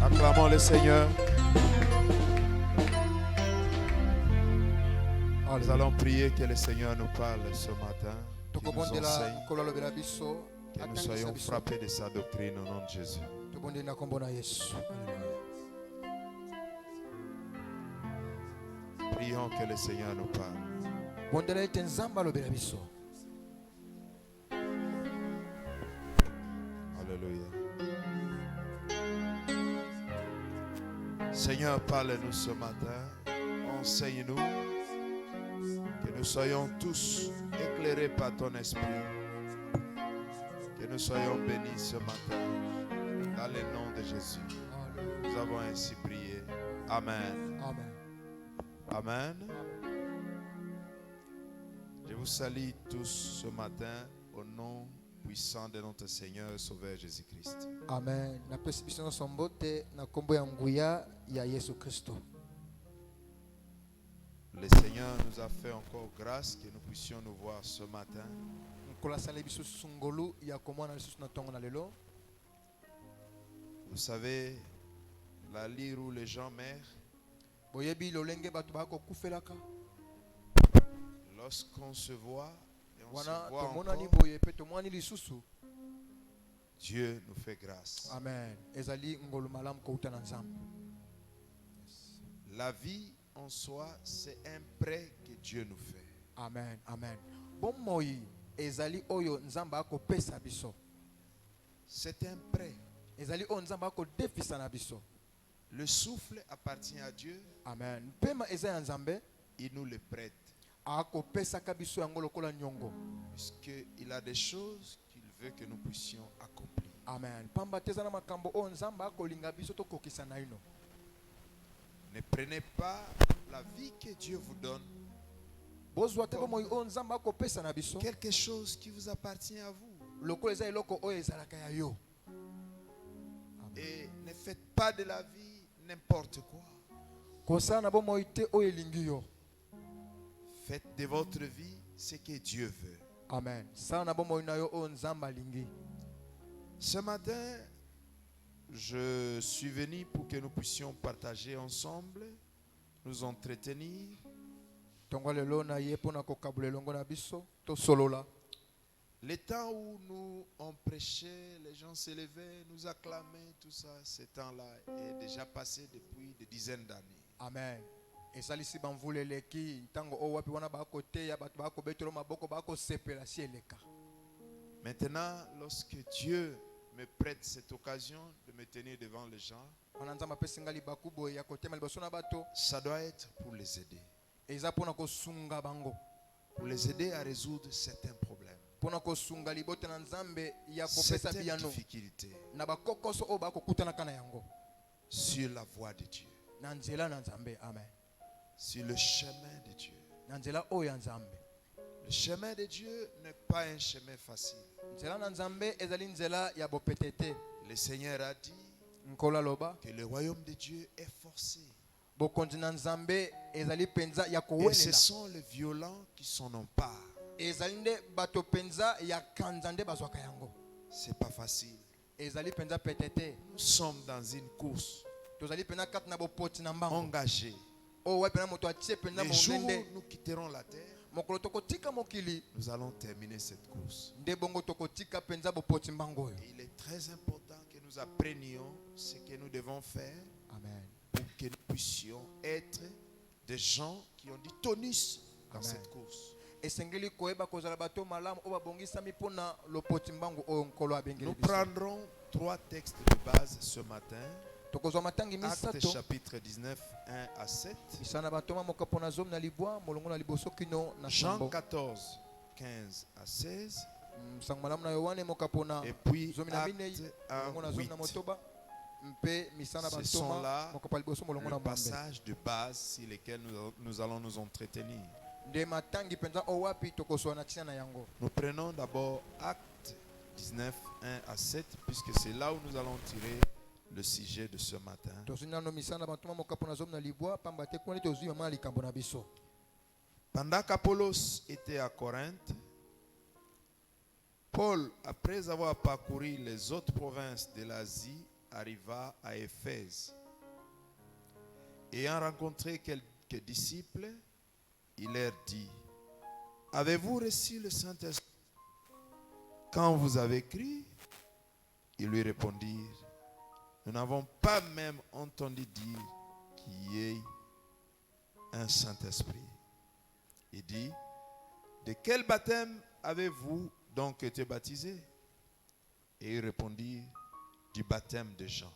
Acclamons le Seigneur. Nous allons prier que le Seigneur nous parle ce matin, qu'il nous enseigne, que nous soyons frappés de sa doctrine au nom de Jésus. Prions que le Seigneur nous parle. Alléluia. Seigneur, parle-nous ce matin. Enseigne-nous. Que nous soyons tous éclairés par ton esprit. Que nous soyons bénis ce matin. Dans le nom de Jésus. Nous avons ainsi prié. Amen. Amen. Amen. Je vous salue tous ce matin au nom puissant de notre Seigneur et Sauveur Jésus-Christ. Amen. Na perception sombote na kombo ya nguya ya Yesu Kristo. Le Seigneur nous a fait encore grâce que nous puissions nous voir ce matin. Nkola sala biso sungolu ya komona lisusu na tongo na lelo. Vous savez, la lyre où les gens meurent, Boyebi lolenge batu bako kufelaka. lorsqu'on se voit et on se Wana voit tomona ni encore, boye pe tomoni lisusu. Dieu nous fait grâce. Amen. Ezali ngolu malam ko utana nzambe. La vie en soi, c'est un prêt que Dieu nous fait. Amen. Amen. Bon moyi ezali oyo nzamba ako pesa biso. C'est un prêt. Ezali o nzamba ako defisa na biso. Le souffle appartient à Dieu. Amen. Pema eza ya nzambe Il nous le prête. ako pesa ka biso yango lokola nyongo. Puisqu'il a des choses qu'il veut que nous puissions accomplir. Amen. Pamba teza na makambo o nzamba ako linga biso to kokisa na ino. Ne prenez pas la vie que Dieu vous donne, Bozwa te bomoyi o nzamba ako pesa na biso. quelque chose qui vous appartient à vous. Lokola eza eloko oyo ezalaka ya yo. Et ne faites pas de la vie n'importe quoi. Kosala na bomoyi te oyo elingi yo. Faites de votre vie ce que Dieu veut. Amen. Sala na bomoyi na yo o nzamba lingi. Ce matin, je suis venu pour que nous puissions partager ensemble, nous entretenir. Tongo lelo na ye pona kokabula elongo na biso to solola. Les temps où nous on prêchait, les gens s'élevaient, nous acclamaient, tout ça, ce temps-là est déjà passé depuis des dizaines d'années. Amen. Esalisi bamvula eleki ntango o wapi wana bako teya batu bako betelo maboko bako sepela si eleka. Maintenant, lorsque Dieu me prête cette occasion de me tenir devant les gens, Wana nzamba pesi ngali bakubo ya kotema liboso na bato ça doit être pour les aider. eza pona kosunga bango. Pour les aider à résoudre certains problèmes, Pona kosunga libote na nzambe ya kopesa certaines biyano difficultés na bakokoso o bako kutana kana yango. sur la voie de Dieu, Na nzela na nzambe. Amen. sur le chemin de Dieu. Na nzela o ya nzambe. Le chemin de Dieu n'est pas un chemin facile. Nzela na nzambe ezali nzela ya bopetete. Le Seigneur a dit Nkola loba que le royaume de Dieu est forcé. bokonzi na nzambe ezali penza ya Et ce kowelela. sont les violents qui s'en emparent. Ezali nde bato penza ya kanza nde bazwaka yango. C'est pas facile. Ezali penza petete. Nous sommes dans une course Tozali penza kati na bopoti na mbango. engagée. O wapi na moto atie penza Le jour monende. où nous quitterons la terre, Mokolo tokotika mokili nous allons terminer cette course. nde bongo tokotika penza bopoti mbango oyo. Et il est très important que nous apprenions ce que nous devons faire Amen. pour que nous puissions être des gens qui ont du tonus dans Amen. cette course. Esengeli koyeba kozala bato malamu o babongisami mpona lopoti mbango oyo nkolo abengeli Nous biso. prendrons 3 textes de base ce matin. Tokozwa matangi Actes misato. chapitre 19, 1 à 7. Misana batoma mokapo na zomi na libwa molongo na liboso kino na Jean sambo. 14, 15 à 16. Sango malamu na Yohane mokapo na Et puis zomi na Actes minei 1, molongo na zomi na 8. motoba. Mpe misana Ce sont batoma là mokapo liboso molongo na le mwambe. passage de base sur lesquels nous allons nous entretenir. Nde matangi penza o wapi tokozwa na tina na yango. Nous prenons d'abord Actes 19, 1 à 7, puisque c'est là où nous allons tirer le sujet de ce matin. Tozwi nano misana batoma mokapo na zomi na libwa pamba te kwani tozwi mama likambo na biso. Pendant qu'Apollos était à Corinthe, Paul, après avoir parcouru les autres provinces de l'Asie, arriva à Éphèse. Ayant rencontré quelques disciples, il leur dit, avez-vous reçu le Saint-Esprit quand vous avez cru? Ils lui répondirent, nous n'avons pas même entendu dire qu'il y ait un Saint-Esprit. Il dit, de quel baptême avez-vous donc été baptisés? Et ils répondirent, du baptême de Jean.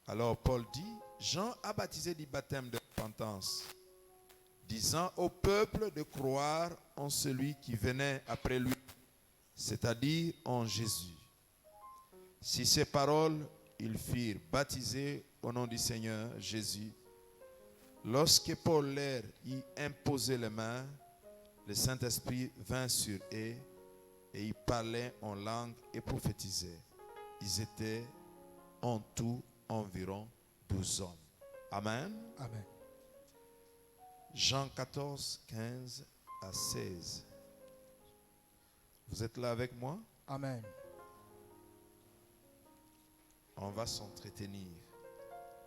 Alors Paul dit, Jean a baptisé du baptême de repentance, disant au peuple de croire en celui qui venait après lui, c'est-à-dire en Jésus. Si ces paroles, ils furent baptisés au nom du Seigneur Jésus. Lorsque Paul leur y imposait les mains, le Saint-Esprit vint sur eux et ils parlaient en langue et prophétisaient. Ils étaient en tout environ 12 hommes. Amen. Amen. Jean 14, 15 à 16. Vous êtes là avec moi? Amen. On va s'entretenir.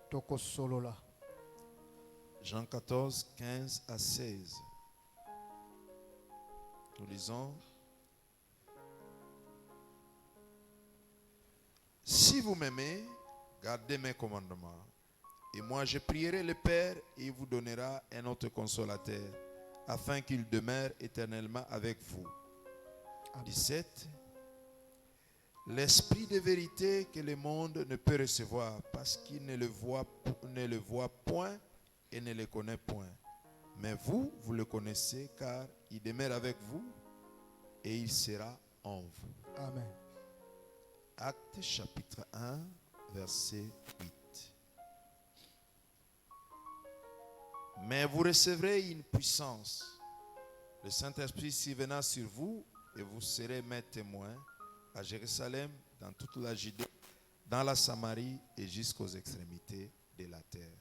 Toko solola. Jean 14, 15 à 16. Nous lisons. Si vous m'aimez, gardez mes commandements. Et moi, je prierai le Père et il vous donnera un autre consolateur, afin qu'il demeure éternellement avec vous. 17. L'esprit de vérité que le monde ne peut recevoir, parce qu'il ne le voit point et ne le connaît point. Mais vous, vous le connaissez, car il demeure avec vous et il sera en vous. Amen. Actes chapitre 1, verset 8. Mais vous recevrez une puissance. Le Saint-Esprit surviendra sur vous et vous serez mes témoins à Jérusalem, dans toute la Judée, dans la Samarie et jusqu'aux extrémités de la terre.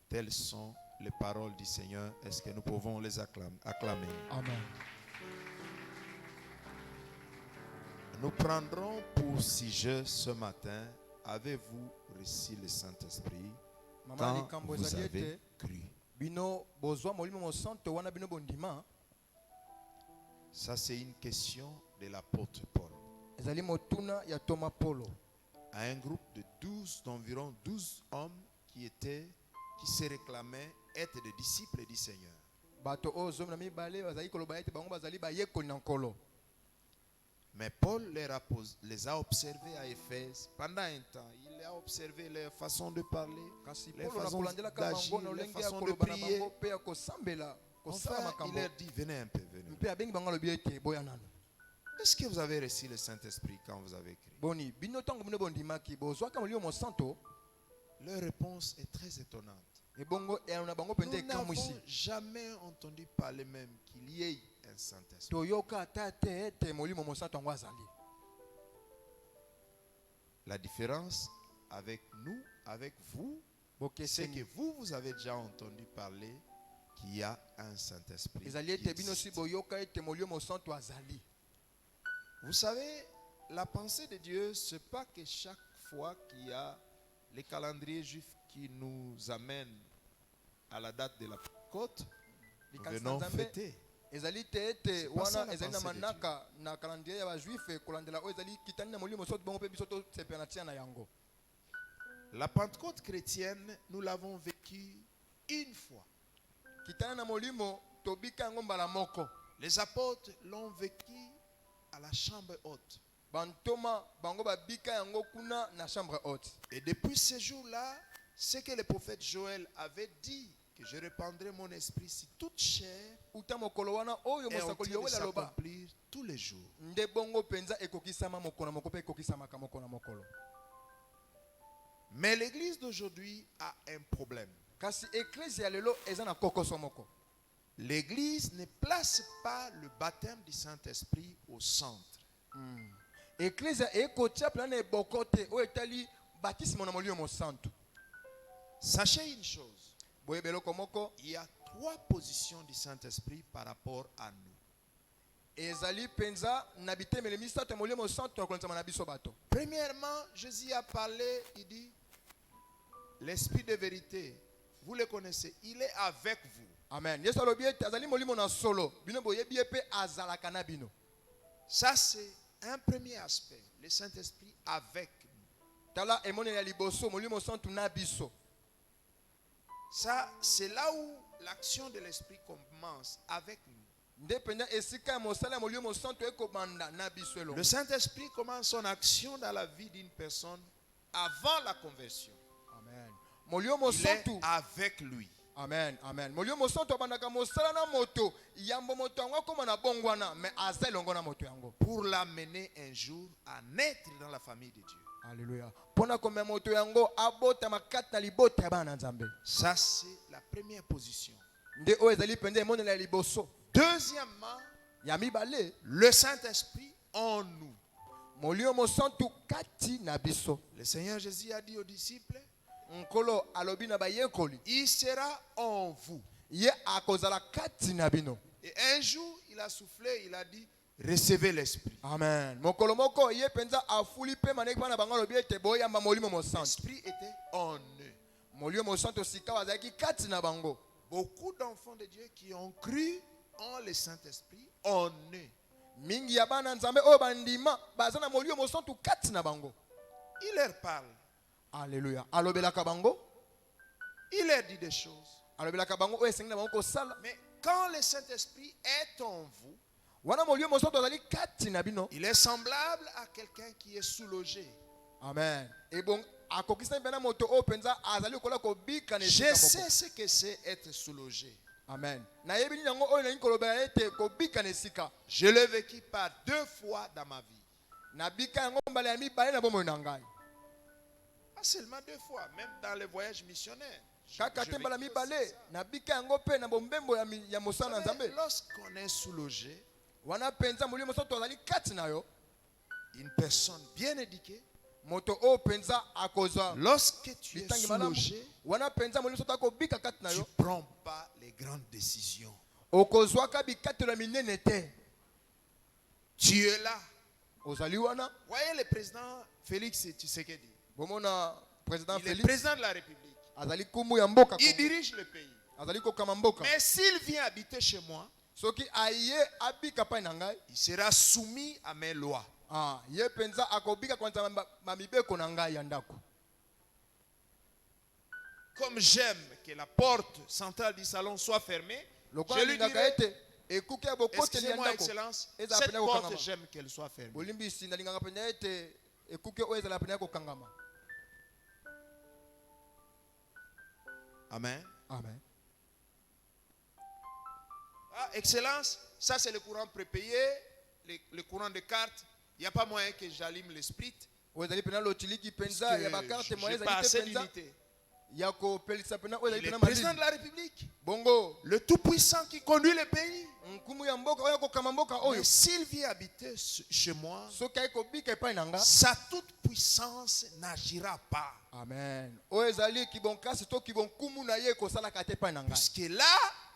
Telles sont les paroles du Seigneur. Est-ce que nous pouvons les acclamer? Amen. Nous prendrons pour sujet ce matin, avez-vous reçu le Saint-Esprit quand vous avez cru? Ça, c'est une question de l'apôtre Paul. À un groupe de 12, d'environ 12 hommes qui se réclamaient être des disciples du Seigneur. Mais Paul les a observés à Éphèse pendant un temps. Il a observé leur façon de parler, leur façon d'agir, leur façon de prier. Enfin, il leur dit, venez un peu, venez. Est-ce que vous avez reçu le Saint-Esprit quand vous avez crié? Leur réponse est très étonnante. Nous n'avons jamais entendu parler même qu'il y ait un Saint-Esprit. La différence avec nous, avec vous, c'est que vous avez déjà entendu parler qu'il y a un Saint-Esprit. Vous savez, la pensée de Dieu, ce n'est pas que chaque fois qu'il y a les calendriers juifs qui nous amènent à la date de la Pentecôte, nous venons fêter. La Pentecôte chrétienne, nous l'avons vécue une fois. Les apôtres l'ont vécu à la chambre haute. Et depuis ce jour-là, ce que le prophète Joël avait dit, que je répandrai mon esprit sur toute chair, est en train de s'accomplir tous les jours. Mais l'église d'aujourd'hui a un problème. L'église ne place pas le baptême du Saint-Esprit au centre. Sachez une chose, il y a 3 positions du Saint-Esprit par rapport à nous. ezali penza na bitemele misato ya molimo santo akolonzama na biso bato. Premièrement, Jésus a parlé, il dit, l'esprit de vérité, vous le connaissez, il est avec vous. Amen. Yesu alobi ete azali molimo na solo bino boyebi ye mpe azalaka na bino. Ça, c'est un premier aspect. Le Saint-Esprit avec nous. Tala emoneli ya liboso molimo santo na biso. Ça, c'est là où l'action de l'Esprit commence, avec nous. Le Le Saint-Esprit commence son action dans la vie d'une personne avant la conversion. Amen. Il est avec lui. Amen. Amen. Molimo santo bandaka mosala na moto yambo moto yango koma na bongwana mais azelongo na moto yango Pour l'amener un jour à naître dans la famille de Dieu. Alléluia. Pona koma moto yango abota makati na libota ya bana nzambe. Ça, c'est la première position. Nde o ezali pende mona la liboso. Deuxièmement, Ya mibale le Saint-Esprit en nous. molimo santo kati na biso. Le Seigneur Jésus a dit aux disciples, Nkolo alobi na bayekoli il sera en vous. ye akozala kati na bino. Et un jour, il a soufflé, il a dit, recevez l'Esprit. Amen. Mokolo moko ye penza afuli pe maneki bana bango alobi ete boyamba molimo mosanto. L'Esprit était en eux. Molimo mosanto sika wazaki kati na bango. Beaucoup d'enfants de Dieu qui ont cru en le Saint-Esprit en eux. Mingi ya bana nzambe oyo bandima bazana molimo mosanto kati na bango. Il leur parle. Alléluia. Alobelaka bango. Il leur dit des choses. Alobelaka bango oyo esengeli na bango kosala. Mais quand le Saint-Esprit est en vous, Wana molimo mosanto azali kati na bino. il est semblable à quelqu'un qui est sous-logé. Amen. Et bon akokisa bena moto oyo penza azali kola ko bika na Je esika sais moko. ce que c'est être sous-logé. Amen. Na yebi ni yango oyo na kolobela ete ko bika na esika. Je l'ai vécu par 2 fois dans ma vie. Na bika yango mbala ya mibale na bomoi na ngai. Pas seulement 2 fois, même dans les voyages missionnaires. Kaka Je te mbala vécu mibale aussi ça. na bika yango pe na bombembo ya mosala Vous savez, nzambe. lorsqu'on est sous-logé, Wana penza molimo mosanto azali kati na yo. une personne bien éduquée, Moto oyo penza akozwa lorsque tu es bitangi malamu. sous-logé, Wana penza molimo mosanto akobika kati na tu yo. ne prends pas les grandes décisions. Okozwaka bikatelo minene te. Tu es là. Ozali wana. Voyez le président Félix Tshisekedi. Bomona président Il est Félix président de la République. azali kumu ya mboka. Il dirige le pays. Azali kokama mboka. Mais s'il vient habiter chez moi, Soki aye abika pa na ngai. il sera soumis à mes lois. Ah, ye penza akobika kwanza mamibeko na ngai ya ndako. Comme j'aime que la porte centrale du salon soit fermée, je Lokola lui lingaka dirai, ete ekuke ya bokoteli ya excusez-moi, ndako. Excellence, Eza cette apena porte, kokangama. j'aime qu'elle soit fermée. Bolimbisi ndalingaka pena ete ekuke oyo ezala pena kokangama. Amen. Amen. Ah, Excellence, ça c'est le courant prépayé, le courant de carte. Il n'y a pas moyen que j'allume le split. Oyo ezali pena lotiliki Parce penza ya que bakarte je moyo n'ai pas ezali assez te penza d'unité. ya kopelisa pena oyo ezali Il est pena président malili. de la République, Bongo le tout-puissant qui conduit le pays. nkumu ya mboka oyo kokama mboka oyo. Mais s'il vient habiter chez moi, Soki aye kobika epai na nga. sa toute puissance n'agira pas. Amen. Oyo ezali kibonkasi to kibonkumu na ye kosalaka te epai na ngai. Puisque là,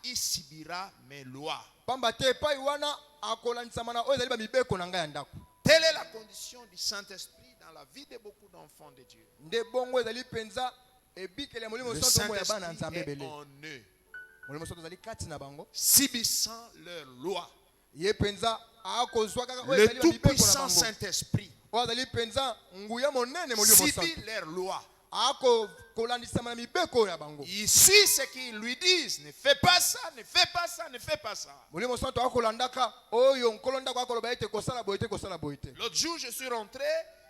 il subira mes lois. Pamba te epai wana akolanisama na oyo ezali bamibeko na ngai ya ndako. Telle est la condition du Saint-Esprit dans la vie de beaucoup d'enfants de Dieu. Nde bongo ezali penza ebikeli ya molimo Le santo moyo ya bana Saint-Esprit nzambe est ebele. en eux, Molimo santo ezali kati na bango. subissant leurs lois. Ye penza akozwa kaka oyo Le ezali bamibeko na tout-puissant bango. Saint-Esprit Oyo ezali penza nguya monene molimo santo. subit leurs lois. Akolandisama na mibeko ya bango. Il suit ce qu'ils lui disent. Ne fais pas ça, ne fais pas ça, ne fais pas ça. Molimo santo akolandaka oyo nkolo ndako akoloba ete kosala boye te kosala boye te. L'autre jour, je suis rentré,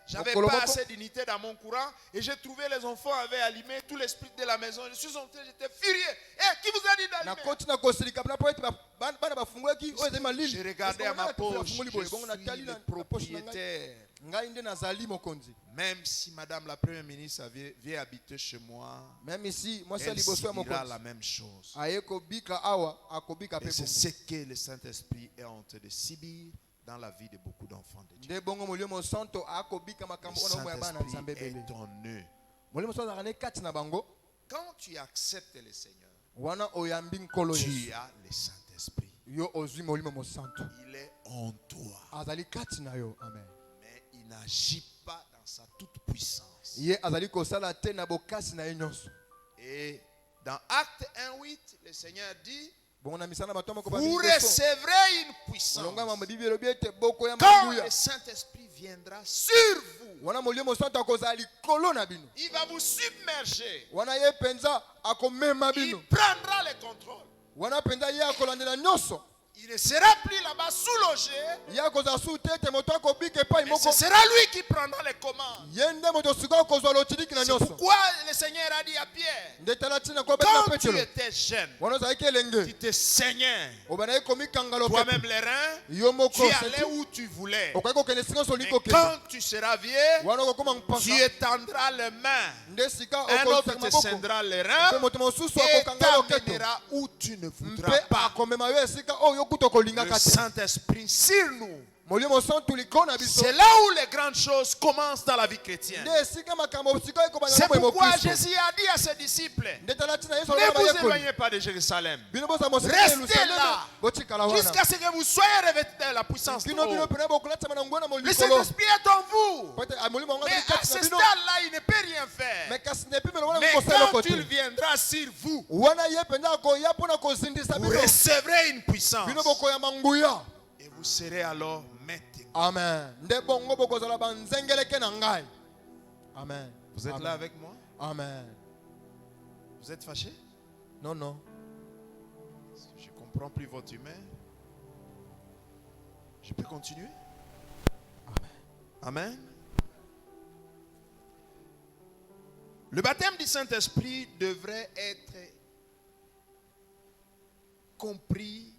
j'avais Okolomoko. pas assez d'unité dans mon courant et j'ai trouvé les enfants avaient allumé tout l'esprit de la maison. Je suis entré, j'étais furieux. Eh, qui vous a dit Na d'allumer? koti na kosilika pena po ete bana bafungwaki oyo ezali malili. J'ai regardé à ma poche, je Bongo suis natali le na poche na ngai. propriétaire. Ngai nde nazali mokonzi. Même si Madame la Première ministre vient habiter chez moi, Même ici, moi c'est elle liboso ya subira mokonzi. la même chose. Aye kobika awa akobika Et pe c'est bongo. ce que le Saint-Esprit est en train de subir dans la vie de beaucoup d'enfants de Dieu. Nde bongo molimo santo akobika Le makambo ona mo ya bana nzambe Saint-Esprit bele. est en eux. Molimo santo akane kati na bango Quand tu acceptes le Seigneur, wana oyambi nkolo tu Yesu. as le Saint-Esprit. Yo ozwi molimo mosantu. Il est en toi. Azali kati na yo. Amen. Mais il n'agit pas dans sa toute puissance. Ye azali kosala te na bokasi na ye nyonso. Et dans Acte 1:8, le Seigneur dit, Bongo na misana matoma ko ba vous biso. recevrez une puissance Longa mama Bible lobi ete boko ya quand mabuya. le Saint-Esprit viendra sur vous. Wana molimo mosantu akozala likolo na bino. Il va vous submerger. Wana ye penza akomema Il bino. prendra le contrôle. Wana penza ye akolandela nyonso. Il ne sera plus là-bas sous-logé, Ye akozala su te ete moto akobika epai mais moko. ce sera lui qui prendra les commandes. Ye nde moto sika akozwa lotidiki na C'est nyonso. pourquoi le Seigneur a dit à Pierre, Nde tala tina ko beta quand tu petelo. étais jeune, Wana ozalaki tu elenge. te saignais Obana ye komikanga loketo. toi-même les reins, Yo moko tu allais senti. où tu voulais. Okoki kokende singa so Mais liko kende. quand tu seras vieux, Wana okokoma tu mpaka. étendras les mains. Nde sika Un autre okozala te maboko. scindra les Mpe reins moto mosusu et akokanga loketo. t'amènera où tu ne voudras Mpe pas. akomema yo esika oyo kuta kolingaka Le te. Saint-Esprit sur nous. Molimo santu likolo na biso. C'est là où les grandes choses commencent dans la vie chrétienne. Nde esika makambo sika ekobana C'est na boye pourquoi mokristo. Jésus a dit à ses disciples, Nde tala tina yesu ne aloba vous bayekoli. éloignez pas de Jérusalem. Bino bosa mosika Restez Yerusalemu. là. Botikala wana. Jusqu'à ce que vous soyez revêtus de la puissance de Kino bino Dieu. pena bokulatama na ngwana Le molikolo. Saint-Esprit est en vous. Pote molimo wangu Mais à kati ce na bino. stade-là, il ne peut rien faire. Mais kasi ne pime wana Mais kosala quand il kote. viendra sur vous, Wana ye pena ko ya pona ko zindisa vous bino. recevrez une puissance. Bino boko ya manguya. Et vous serez alors maître. Amen. Nde bongo bokozala banzengeleke na ngai. Amen. Vous êtes Amen. là avec moi? Amen. Vous êtes fâché? Non, non. Je ne comprends plus votre humeur. Je peux continuer? Amen. Le baptême du Saint-Esprit devrait être compris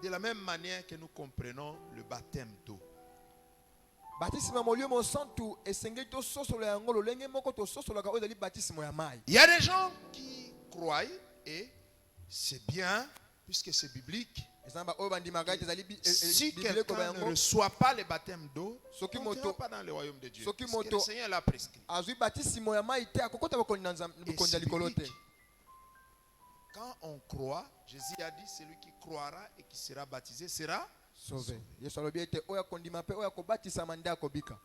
de la même manière que nous comprenons le baptême d'eau. Baptisme molimo santu esengeli to sosolo yango lolenge moko to sosolo ka ozali baptisme ya mai. Il y a des gens qui croient et c'est bien puisque c'est biblique. Ezamba o bandi magai ezali Si bible ko quelqu'un ne yango. reçoit pas le baptême d'eau, Soki il ne moto- pas dans le royaume de Dieu. Soki Parce que moto- le Seigneur l'a prescrit. Azui baptisme ya mai te akokota bokondi na Et bokondi c'est likolo te. biblique. Quand on croit, Jésus a dit, celui qui croira et qui sera baptisé sera. Sauvé. Yesu alobi ete oya kondima pe oya kobatisa mande akobika.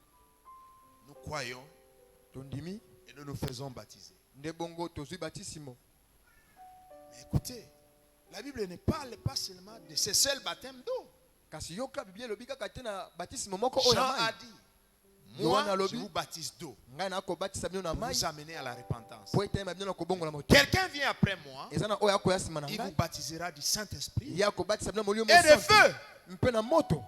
Nous croyons Tondimi et nous nous faisons baptiser. nde bongo tozui baptisme. Mais écoutez, la Bible ne parle pas seulement de ce seul baptême d'eau. Kasi yoka biblia elobi kaka te na baptisme moko Jean oya a mai. dit, Yohana moi, alobi, je vous baptise d'eau Ngai na kobatisa bino na pour mai. vous amener à la repentance. Po ete mabino na kobongola moto. Quelqu'un vient après moi, Eza na oya koya sima na il vous ngai. baptisera du Saint-Esprit Ya kobatisa bino molimo et de feu. mpe na moto.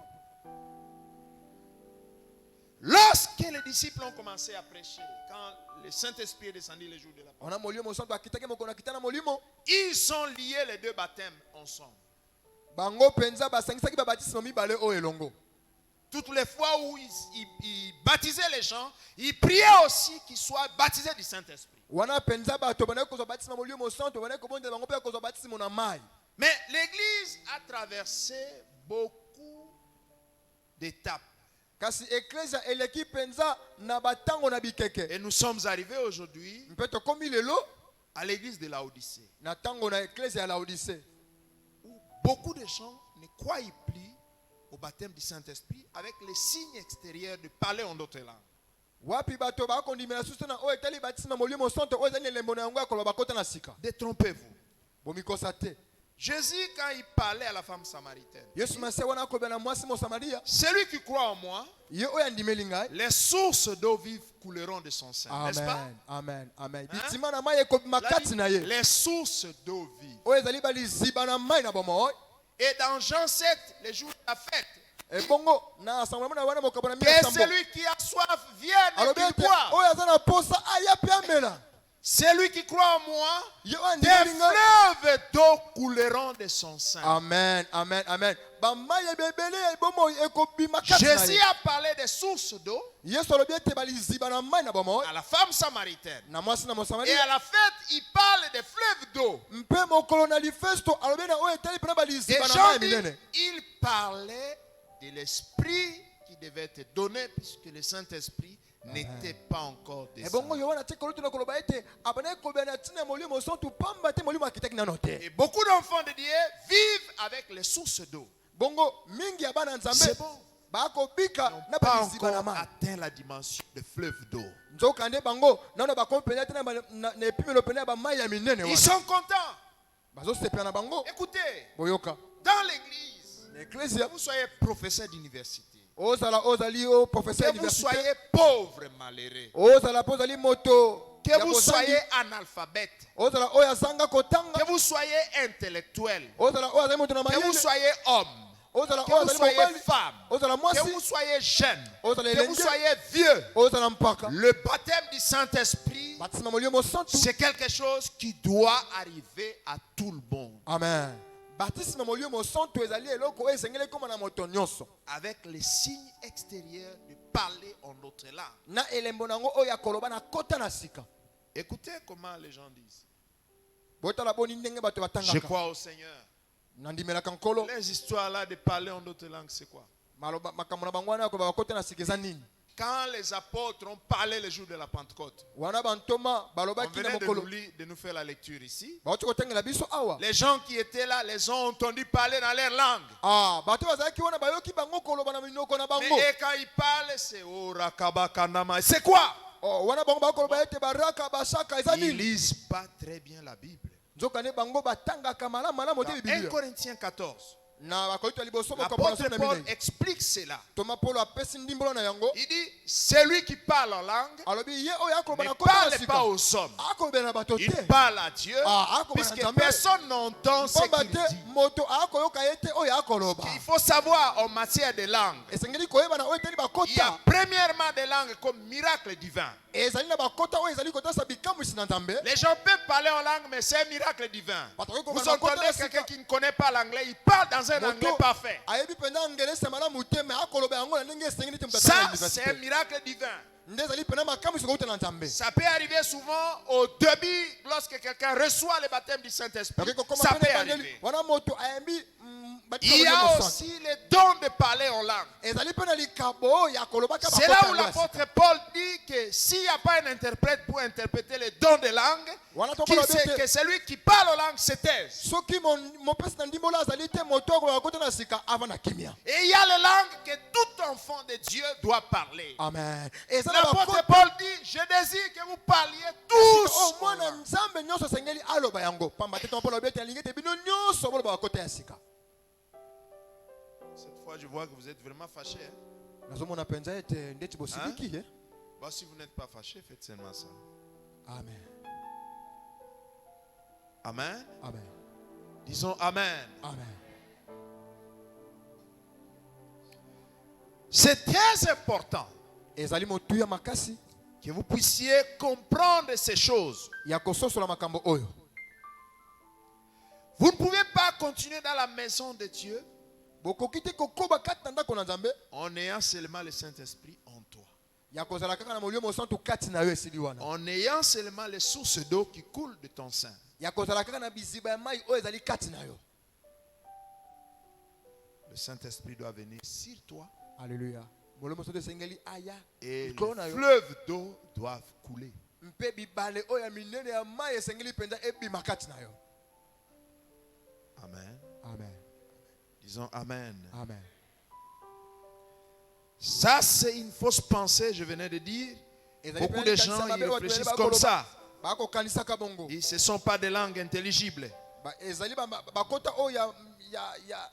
Lorsque les disciples ont commencé à prêcher, quand le Saint-Esprit est descendu le jour de la Pentecôte, Ona molimo santo akitaki moko na kitana molimo. ils ont lié les deux baptêmes ensemble. Bango penza basangisaki ba baptisme mibale o elongo. Toutes les fois où ils baptisaient les gens, ils priaient aussi qu'ils soient baptisés du Saint-Esprit. Wana penza bato bana ko baptisme molimo santo bana ko bonde bango pe ko baptisme na mai. Mais l'Église a traversé beaucoup d'étapes. Kasi eklezia eleki penza na batango na bikeke. Et nous sommes arrivés aujourd'hui Mpeto komi lelo à l'église de Laodicée, na tango na eklezia ya Laodicée. où beaucoup de gens ne croient plus au baptême du Saint-Esprit avec les signes extérieurs de parler en d'autres langues. Wapi bato ba kondimela susu na o etali baptisme molimo santo o ezali lembo na yango ya koloba kota na sika. Détrompez-vous. Bomikosa te. Jésus, quand il parlait à la femme samaritaine, Yesu mase wana ko bana mwasi mo Samaria. celui qui croit en moi, Ye o ya ndimeli ngai. les sources d'eau vive couleront de son sein. N'est-ce pas? Amen. Amen. Amen. Hein? Bitima na mai ko makati na ye. Les sources d'eau vive. O ezali bali ziba na mai na bomo. Et dans Jean 7, les jours de la fête, E bongo na assemblée na wana mokabo na que mia sambo. celui qui a soif vienne et Alobi qu'il ete boive. o ya zana posa aya pe amela. Celui qui croit en moi, Ye o des ndimeli ngai. fleuves d'eau couleront de son sein. Amen. Amen. Amen. Ba mai ebebele e bomo e ko bima kati na Jésus ye. a parlé des sources d'eau Yesu alobi ete bali ziba na mai na bomo. à la femme samaritaine. Na mwasi na Et Mosamaria. à la fête, il parle des fleuves d'eau. Mpe mokolo na lifesto alobi na o etali pena bali Et ziba na Jean mai dit, minene. il parlait de l'esprit qui devait être donné puisque le Saint-Esprit n'était pas encore ebongo descendu. yohana te koloto na koloba ete abana kobia na tina molimo santu pamba te molimo akitaki nano te Et beaucoup d'enfants de Dieu vivent avec les sources d'eau. bongo mingi abana C'est nzambe bon. bakobika Ils na n'ont pas baziba na encore mai atteint la dimension de fleuve d'eau. nzoka nde bango nano bakompenya te na epimelo pene ya bamai ya minene Ils wana sont contents. bazosepela na bango Écoutez, boyoka dans l'église, na eklezia que vous soyez professeur d'université, ozali o professeur que vous université soyez pauvre, malheureux, ozala mpo ozali moto que ya vous bozangi, soyez analphabète, ozala oyo azanga kotanga que vous soyez intellectuel, ozala oyo azali moto na que vous mayele soyez homme, ozala que oyo vous azali soyez mobali femme, ozala que mwasi vous soyez jeune, ozala que vous elenge soyez vieux, ozala mpaka le baptême du Saint-Esprit, batisima molimo santu c'est quelque chose qui doit arriver à tout le monde. amen batisima molimo santu ezali eloko oyo esengeli ekoma na moto nyonso Avec les signes extérieurs de parler en notre langue. na elembo nango oyo ya koloba na kota na sika Écoutez comment les gens disent. botala boni ndenge bato Je batangaka crois au Seigneur. nandimelaka nkolo Les histoires là de parler en d'autres langues, c'est quoi? makambo na bango wana ya koloba bakota na sika eza nini Quand les apôtres ont parlé le jour de la Pentecôte, wana bantoma on balobaki na venait de mokolo de nous faire la lecture ici. bauti kotengela biso awa Les gens qui étaient là, les ont entendu parler dans leur langue. bato bazalaki wana bayoki bango koloba na minoko na Mais bango et quand ils parlent, c'est Orakabakanama. C'est quoi? wana bango bakoloba ete baraka bashaka eza Ils nini lisent pas très bien la Bible. nzoka nde bango batangaka malamu te Dans 1 bibilia Corinthiens 14, na bakoyita liboso l'apôtre bakombolation na Paul minei explique cela. toma polo apesi ndimbolo na yango Il dit, celui qui parle en langue alobi ye oyo akoloba ne na kota na parle sika pas aux hommes. akolobela na bato Il te parle à Dieu, Akoba na puisque Nzambe. personne n'entend ce pamba qu'il te dit. moto akoyoka ye te oyo akoloba Il faut savoir en matière de langue, esengeli koyeba na oyo eteli il y a bakota premièrement des langues comme miracle divin. ezali na bakota oyo ezali kotasa bikamwisi na nzambe Les gens peuvent parler en langue, mais c'est un miracle divin. bato bakoki Vous koloba na kota entendez na quelqu'un sika qui ne connaît pas l'anglais, il parle dans un anglais moto parfait. ayebi mpenza ngelese malamu te me akoloba yango na ndenge esengeli te moto Ça, atanga c'est un université miracle divin. nde ezali mpena makamwisi kouta na nzambe Ça peut arriver souvent au début, lorsque quelqu'un reçoit le baptême du Saint-Esprit. bakoki kokoma Ça peut mpena arriver. evangeli wana moto ayembi Il y a aussi le don de parler en langue. ezali mpe na likabo ya kolobaka C'est là bakota où yango ya sika. l'apôtre Paul dit que s'il n'y a pas un interprète pour interpréter les dons de langue, Wana tombola bete. que celui qui parle en langue se taise. soki mopesi na ndimbolo azali te moto akoloba kota na sika ava na kimia Et il y a les langues que tout enfant de Dieu doit parler. amen eza na L'apôtre bakota Paul dit, je désire que vous parliez tous. o mwana nzambe nyonso esengeli aloba yango pamba te tomapona obeti alingi ete bino nyonso boloba bakota ya sika Cette fois, je vois que vous êtes vraiment fâchés. Hein? nazomona mpenza ete ndeti bosiliki ye Bon, si vous n'êtes pas fâchés, faites seulement ça. amen Amen. amen Disons Amen. amen C'est très important ezali motuya makasi que vous puissiez comprendre ces choses. ya kososola makambo oyo Vous ne pouvez pas continuer dans la maison de Dieu bokoki te kokoba kati na ndako na nzambe en ayant seulement le Saint-Esprit en toi. ya kozala kaka na molimo mosantu kati na yo esili wana En ayant seulement les sources d'eau qui coulent de ton sein. ya kozala kaka na biziba ya mai oyo ezali kati na yo Le Saint-Esprit doit venir sur toi alleluya molimo mosantu esengeli aya et likolo na les yo fleuves d'eau doivent couler. mpe bibale oyo ya minene ya mai esengeli mpenza ebima kati na yo Amen. amen Disons Amen. amen Ça, c'est une fausse pensée, je venais de dire. Beaucoup de gens ils réfléchissent comme ça. bakokanisaka bongo Et ce ne sont pas des langues intelligibles. ezali bakota oyo ya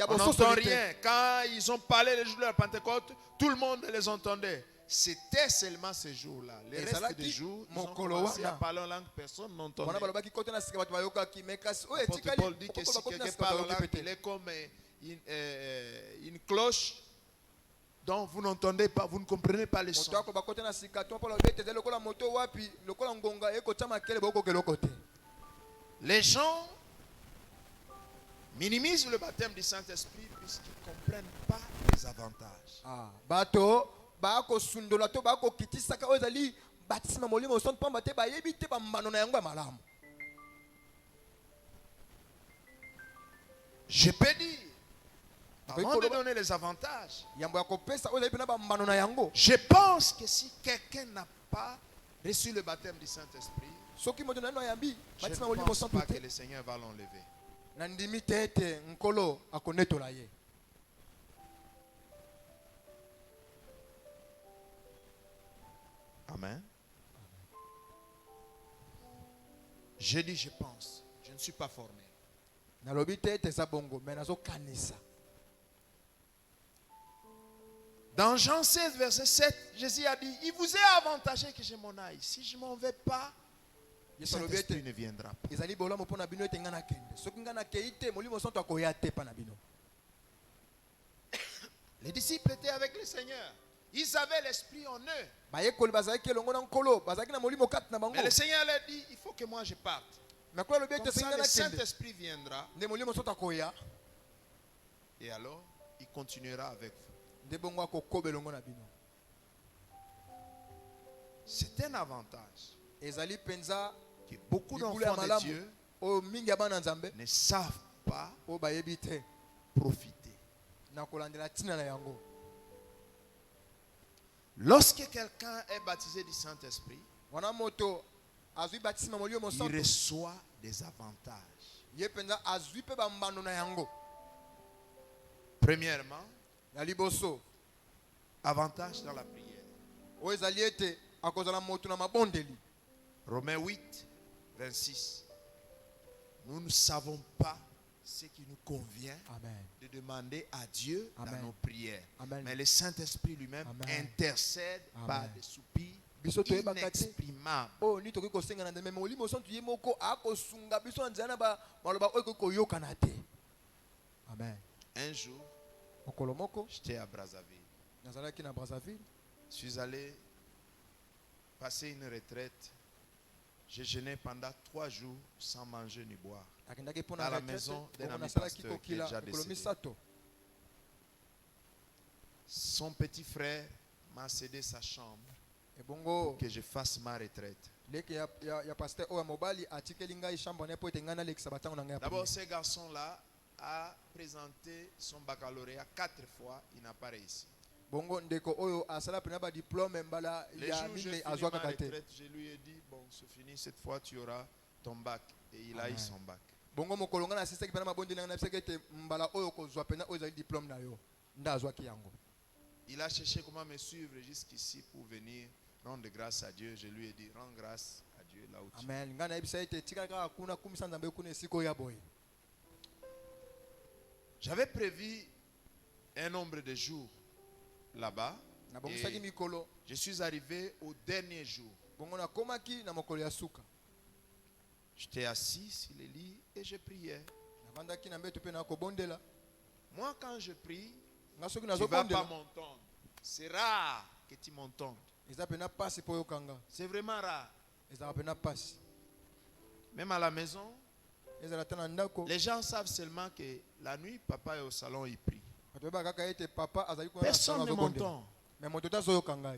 On n'entend bososoli te rien. Quand ils ont parlé le jour de la Pentecôte, tout le monde les entendait. C'était seulement ce jour-là. Les Et restes zalaki des jours, ils ont mokolo commencé à wana. parler en langue, personne wana n'entendait. balobaki kota na sika bato bayokaki me kasi oyo L'apôtre etikali Paul dit que si bakoti na quelqu'un sika parle en bayoki langue, pe il te est comme une cloche dont vous n'entendez pas, vous ne comprenez pas les moto sons. ako bakota na sika to mpona obete ezali lokola moto wapi lokola ngonga ekotya makele bokoke eloko te Les gens minimisent le baptême du Saint-Esprit puisqu'ils ne comprennent pas les avantages. bato bakosundola to bakokitisaka oyo ezali batisima molimo mosantu pamba te bayebi te bambano na yango ya malamu Je peux dire, Avant de donner les avantages, yambo ya kopesa oyo pena ba mbano na yango. je pense que si quelqu'un n'a pas reçu le baptême du Saint-Esprit, Soki moto na no yambi je ne batima molimo pense santo pas que te. le Seigneur va l'enlever. Na ndimi tete nkolo akonetola ye. Amen. Je dis je pense. Je ne suis pas formé. Nalobi tete sa bongo mais nazo kanisa. Dans Jean 16, verset 7, Jésus a dit, il vous est avantagé que je m'en aille. Si je ne m'en vais pas, le Saint-Esprit ne viendra pas. Ezali bolamu pona bino ete ngana kende. Soki ngana keite molimo santo akoya te pa na bino. Les disciples étaient avec le Seigneur. Ils avaient l'Esprit en eux. Bayekoli bazalaki elongo na nkolo, bazalaki na molimo kati na bango. Mais le Seigneur leur dit, il faut que moi je parte. Mais quoi le bien Comme te ça, ngana le kende. Saint-Esprit viendra. Nde molimo santo akoya. Et alors, il continuera avec vous. Nde bongo akokoba elongo na bino. C'est un avantage Ezali penza que beaucoup likulu ya d'enfants de malamu Dieu o mingi ya bana nzambe ne savent pas o bayebi te profiter. na kolandela tina na yango. Lorsque quelqu'un est baptisé du Saint-Esprit, Wana moto azwi batisima molimo il santo. reçoit des avantages. Ye penza azwi pe bambano na yango. Premièrement, Ya liboso avantage dans la prière. o ezali ete akozala moto na mabondeli. Romains 8, 26. Nous ne savons pas ce qui nous convient Amen. de demander à Dieu Amen. dans nos prières. Amen. Mais le Saint-Esprit lui-même Amen. intercède Amen. par des soupirs Biso toyeba kate. inexprimables. Oh ni tokoki kosenga na ndeme molimo santo ye moko akosunga biso na nzela na ba maloba oyo ekoki koyokana te. Amen. Un jour, Mokolo moko j'étais à Brazzaville. nazalaki na Brazzaville. Je suis allé passer une retraite. J'ai jeûné pendant 3 jours sans manger ni boire. Akendaki Dans pona la retraite, maison d'un bongo ami nasalaki pasteur qui est kokila déjà mikolo décédé. misato. Son petit frère m'a cédé sa chambre Ebongo pour que je fasse ma retraite. leki ya pasteur oyo mobali atikeli ngai chambre na po ete ngai nalekisa batango na ngai ya D'abord, prière. ce garçon-là a présenté son baccalauréat 4 fois, il n'a pas réussi. Bongo ndeko oyo asala pena ba diplôme mbala Le ya jour où j'ai mine fini ma azwaka te. retraite, je lui ai dit, bon, c'est fini, cette fois tu auras ton bac. Et il a eu Amen. son bac. Bongo mokolo ngai nasisaki pena mabondeli ngai nabisaki ete mbala oyo kozwa pena oyo ezali diplôme na yo nde azwaki yango. Il a cherché comment me suivre jusqu'ici pour venir rendre grâce à Dieu. Je lui ai dit, rends grâce à Dieu là où tu es. Amen. Ngai nayebisa ete tika kaka kuna kumisa nzambe kuna esika oyo ya boye. J'avais prévu un nombre de jours là-bas. Nabongisaki Et mikolo. je suis arrivé au dernier jour. Bongo nakomaki na mokolo ya suka. J'étais assis sur le lit et je priais. Navandaki na mbeto pe na kobondela. Moi, quand je prie, Nga soki tu ne vas pas nazobondela. m'entendre. C'est rare que tu m'entendes. Eza pena pasi po yokanga. C'est vraiment rare. Eza pena pasi. Même à la maison, Eza tana ndako. les gens savent seulement que la nuit, papa est au salon, il prie. Atoba kaka ete papa azali kuna na Personne salon ne azobondela. m'entend. Mais moto tazo yokanga.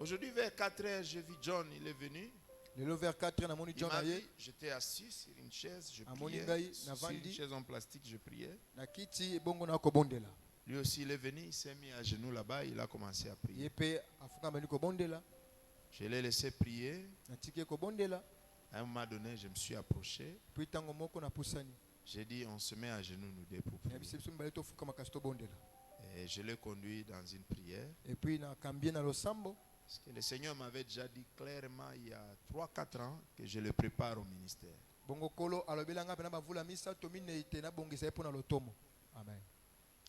Aujourd'hui, vers 4 heures, j'ai vu John, il est venu. Lelo vers 4 na moni Il John m'a aye dit, j'étais assis sur une chaise, je Amoni priais. ngai, Sur navandi. une chaise en plastique, je priais. na kiti bongo na kobondela. Lui aussi, il est venu, il s'est mis à genoux là-bas, il a commencé à prier. Ye pe afuka meni kobondela. Je l'ai laissé prier. Na tike kobondela. À un moment donné, je me suis approché. Puis tango moko na pusani. J'ai dit, on se met à genoux, nous deux, pour Na prier. biso biso mbale to fuka makasi to bondela. Et je l'ai conduit dans une prière. Et puis na kambie na losambo. Parce que le Seigneur m'avait déjà dit clairement il y a 3-4 ans que je le prépare au ministère. Bongo kolo alobela nga pena bavula misa to mine ite na bongisa epo na lotomo. Amen.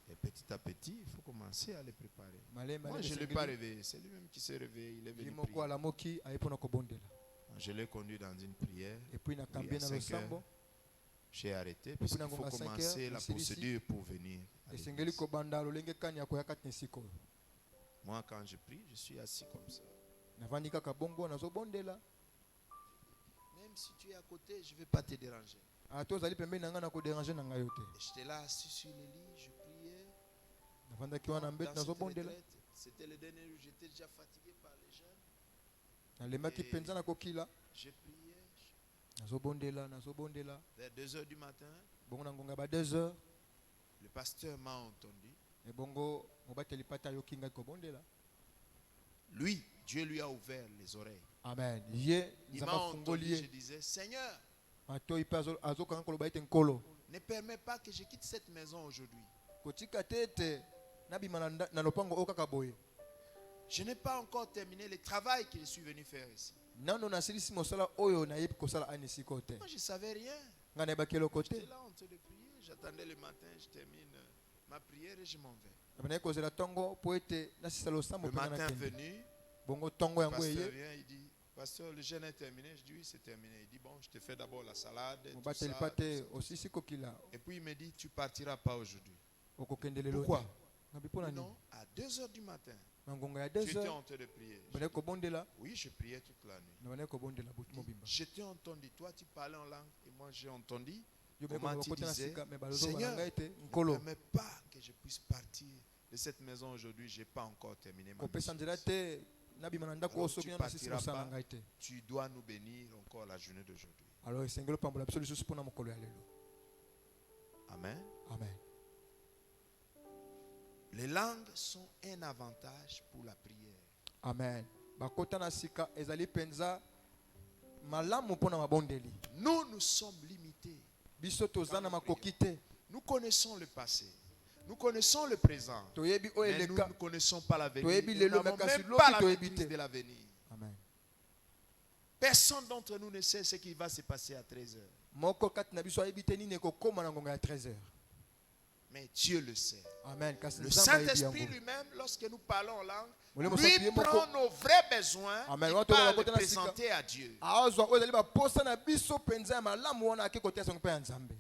Et petit à petit, il faut commencer à le préparer. Male Moi, male je ne l'ai pas réveillé. C'est lui-même qui s'est réveillé. Il est venu Limoko prier. ala moki aepo na kobondela. Je l'ai conduit dans une prière. Et puis na kambie à na 5 losambo. heures, j'ai arrêté puis parce qu'il na faut ngonga 5 commencer heures, la ici, procédure pour venir. à Esengeli l'église. kobanda lolenge kani ya koya kati nesiko. Moi, quand je prie, je suis assis comme ça. Navandi kaka bongo nazobondela. Même si tu es à côté, je ne vais pas te déranger. Ato zali pembeni na nga na kodéranger na ngai yo te. Et j'étais là assis sur le lit, je priais. Navandaki wana Dans mbeti cette nazobondela. retraite, c'était le dernier jour, j'étais déjà fatigué par les jeunes. Nalemaki penza na kokila. Je priais. Nazobondela, nazobondela. Vers 2 heures du matin, Bongo na ngonga ba 2 heures. Le pasteur m'a entendu. ebongo mobateli pata ayoki ngai kobondela. Lui, Dieu lui a ouvert les oreilles. Amen. Ye Il nzambe m'a entendu, afungoli je ye disais, Seigneur, matoi mpe azokanga koloba ete nkolo ne permets pas que je quitte cette maison aujourd'hui. kotika te ete nabima na lopango oyo kaka boye. Je n'ai pas encore terminé le travail que je suis venu faire ici. Nano nasilisi mosala oyo nayebi kosala ani esika te. Moi, je ne savais rien. Ngai nayebaki eloko te. J'étais là en train de prier. J'attendais le matin, je termine ma prière et je m'en vais. Nabanaki kozela ntongo po ete nasisa losambo Le mpe nga matin nakende. venu, Bongo ntongo le yango pasteur eye vient, il dit, pasteur, le jeûne est terminé. Je dis, oui, c'est terminé. Il dit, bon, je te fais d'abord la salade. Tout ça, mobateli tout pa ça, te tout ça. osisi kokila Et puis il me dit, tu partiras pas aujourd'hui. okokende lelo te. Pourquoi? Nabi mpona nini? Non, à 2h du matin, na ngonga ya tu 2 étais heures en train de prier. nabandaki kobondela Oui, je priais toute la nuit. nabandaki kobondela butu mobimba. Je t'ai entendu, toi tu parlais en langue et moi j'ai entendu. Yo Comment beko tu bakota na disais, sika me balozo Seigneur, balanga ete ne nkolo permets pas que je puisse partir de cette maison aujourd'hui. Je n'ai pas encore terminé ma kopesa mission. nzela te nabima na ndako oyo Alors, soki tu nano nasisi partiras mosala pas. ngai te. Tu dois nous bénir encore la journée d'aujourd'hui. alors esengeli opambola biso lisusu mpona mokolo ya lelo. Amen. Amen. Les langues sont un avantage pour la prière. Amen. Bakota na sika ezali penza malamu mpona mabondeli. Nous sommes limités. Biso toza na makoki te. Nous connaissons le passé. Nous connaissons le présent. Toyebi oyo Mais nous eleka. ne connaissons pas l'avenir. Toyebi Nous lelo n'avons makasi même loki pas la toyebi maîtrise te. de l'avenir. Amen. Personne d'entre nous ne sait ce qui va se passer à 13h. Moko kati na biso ayebi te nini ekokoma na ngonga ya 13h. Mais Dieu le sait. Amen. Kasi Le Nzambe ayebi Saint-Esprit yango. lui-même, lorsque nous parlons en langue, Molemo lui Saint-Esprit prend moko. nos vrais besoins Amen. et Watu va wako les tena sika. présenter à Dieu. Azwa oyo ezali baposa na biso penza ya malamu wana ake kotia songo mpe ya Nzambe.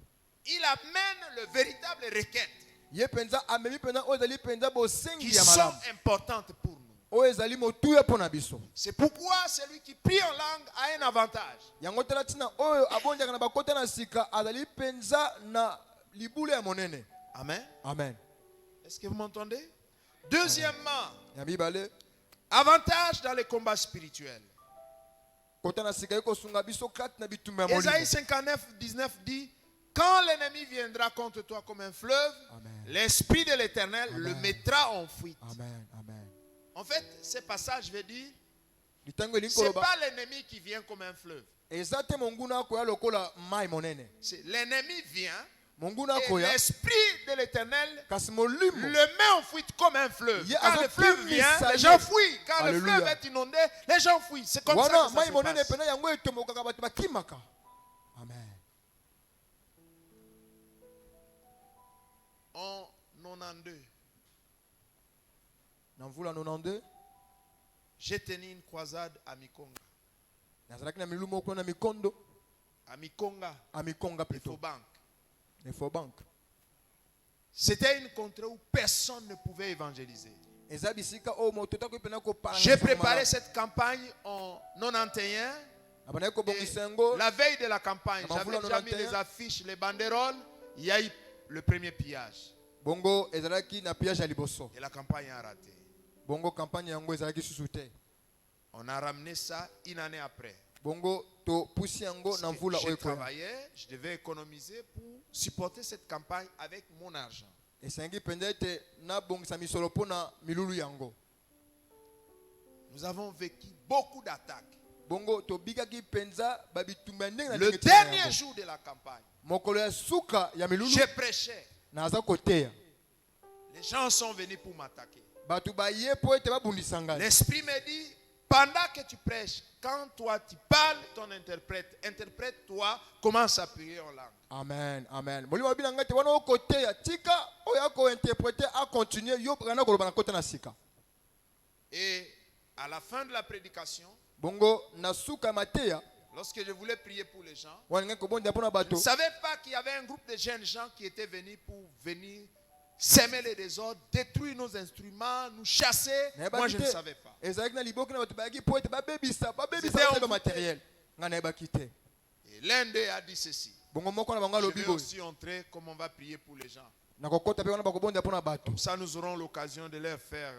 Il amène le véritable requête Ye penza amemi penza oyo ezali penza qui bosengi ya sont malamu. importantes pour nous. Oyo ezali motuya mpona biso. C'est pourquoi celui qui prie en langue a un avantage. Yango tala tina oyo abonjaka na bakota na sika azali penza na libulu ya monene. Amen. Amen. Est-ce que vous m'entendez? Deuxièmement, Ya mibale avantage dans les combats spirituels. kota na sika eko sunga biso kati na bitumba ya Ésaïe molimo. 59, 19 dit, quand l'ennemi viendra contre toi comme un fleuve, Amen. l'Esprit de l'Éternel Amen. le mettra en fuite. Amen. Amen. En fait, ce passage veut dire, Litango elingi ce n'est koloba pas l'ennemi qui vient comme un fleuve. eza te monguna akoya lokola mai monene. C'est l'ennemi vient Monguna et akoya l'Esprit de l'Éternel kasi molimo le met en fuite comme un fleuve. Ye Quand le fleuve azopimisa vient, les ye. gens fuient. Quand le Alléluia. fleuve est inondé, les gens fuient. C'est comme ça wana que mai ça se monene passe. pena yango etomokaka bato bakimaka. Amen. En 92, Na mvula 92 j'ai tenu une croisade à Mikonga. nazalaki na milu moko na mikondo À Mikonga, a mikonga il faut plutôt banque. Nefo bank. C'était une contrée où personne ne pouvait évangéliser. Eza bisika o moto tako pena ko parler. J'ai préparé cette campagne en 91. Abana ko Et bongisa yango. la veille de la campagne, Avant j'avais vous, déjà mis 91. les affiches, les banderoles. Il y a eu le premier pillage. Bongo ezalaki na pillage ya liboso. Et la campagne a raté. Bongo campagne yango ezalaki susu te. On a ramené ça une année après. Bongo to pusi yango na mvula Je oyo koya. travaillais, je devais économiser pour supporter cette campagne avec mon argent. Esengi penza ete na bongisa misolo pona milulu yango. Nous avons vécu beaucoup d'attaques. Bongo to bigaki penza babitumba ndenge na Le ndenge tina dernier yango. jour de la campagne, Mokolo ya suka ya milulu je prêchais. naza koteya. Les gens sont venus pour m'attaquer. Bato baye po ete babundisa ngai. L'Esprit me dit, pendant que tu prêches, quand toi tu parles, ton interprète-toi, commence à prier en langue. Amen, amen. Molimo abina ngai te wana okoteya tika oya ko interpréter a continuer yo kana koloba na kota na sika. Et à la fin de la prédication, Bongo na suka mateya lorsque je voulais prier pour les gens, wana ngai kobonda pona je bato. ne savais pas qu'il y avait un groupe de jeunes gens qui étaient venus pour venir semer les désordres, détruire nos instruments, nous chasser. Moi, je ne savais pas. Ezalaki na liboki na bato bayaki po ete babebisa C'était ba un- matériel. Nga na yebaki te. Et l'un d'eux a dit ceci. Bongo moko na bango Je alobi vais boye. aussi entrer comme on va prier pour les gens. Na kokota pe wana bakobonda pona bato. Comme ça, nous aurons l'occasion de leur faire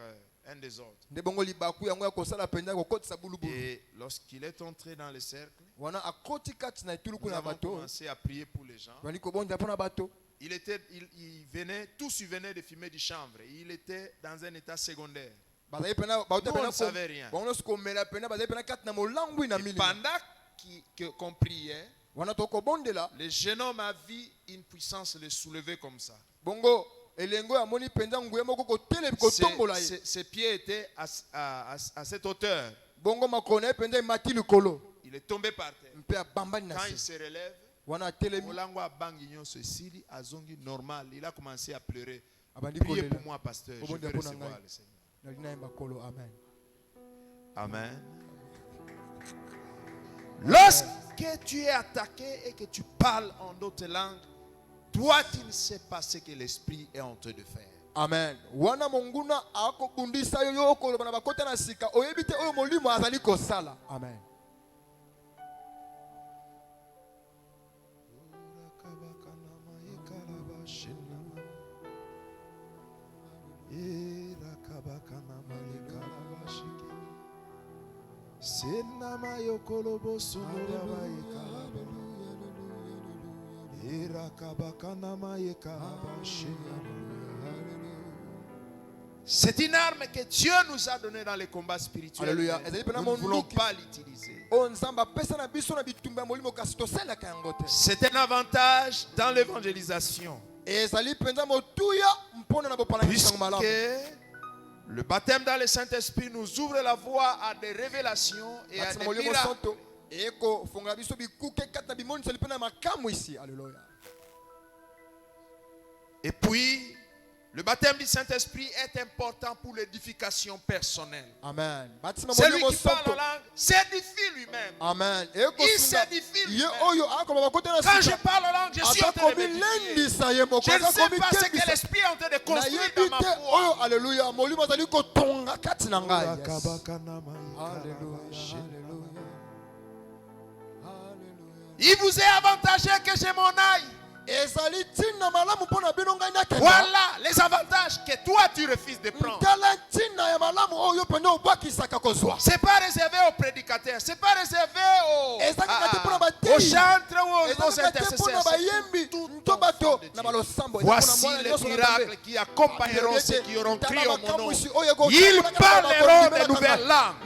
un désordre. Nde bongo libaku yango ya kosala penza kokotisa bulubulu. Et lorsqu'il est entré dans le cercle, Wana akoti kati na etuluku nous na avons bato. commencé à prier pour les gens. Wani kobonda pona bato. tous ils venaient de fumer du chanvre. Il était dans un état secondaire. Nous, on ne savait rien. Pendant qu'on priait, le jeune homme a vu une puissance le soulever comme ça. Ses pieds étaient à cette hauteur. Il est tombé par terre. Quand il se relève, normal. Il a commencé à pleurer. Priez pour moi, pasteur. Je vais recevoir le Seigneur. Amen. Lorsque tu es attaqué et que tu parles en d'autres langues, toi tu ne sais pas ce que l'esprit est en train de faire. Amen. Wana monguna akobundisa yoyo koloba na bakota na sika oyebite oyo molimo azali kosala. Amen. Senama yokolobo sonora c'est une arme que Dieu nous a donnée dans les combats spirituels. Alléluia. Nous ne voulons pas l'utiliser. C'est un avantage dans l'évangélisation. Puisque le baptême dans le Saint-Esprit nous ouvre la voie à des révélations et à des miracles. Et puis, le baptême du Saint-Esprit est important pour l'édification personnelle. Amen. Celui qui parle en langue s'édifie lui-même. Amen. Il s'édifie lui-même. Quand je parle en langue, je suis en train de m'édifier. Je ne sais pas ce que l'Esprit est en train de construire dans ma foi. Alléluia. Il vous est avantagé que j'ai mon œil. Voilà les avantages que toi tu refuses de prendre. C'est pas réservé aux prédicateurs, c'est pas réservé aux chantres ou aux intercesseurs. Voici les miracles qui accompagneront ceux qui auront crié au mon nom. Ils parleront de nouvelles langues.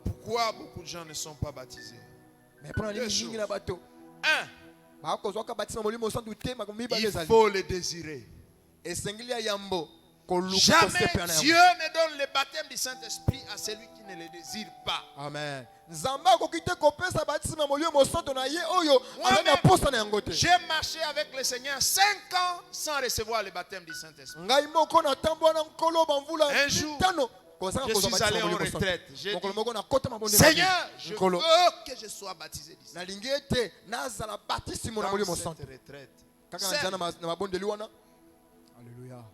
Pourquoi beaucoup de gens ne sont pas baptisés? Deux choses. Un, il faut le désirer. Jamais Dieu ne donne le baptême du Saint-Esprit à celui qui ne le désire pas. Amen. J'ai marché avec le Seigneur 5 ans sans recevoir le baptême du Saint-Esprit. Un jour, je suis allé en retraite. J'ai dit, Seigneur, je veux que je sois baptisé d'ici. Dans cette retraite. Alléluia.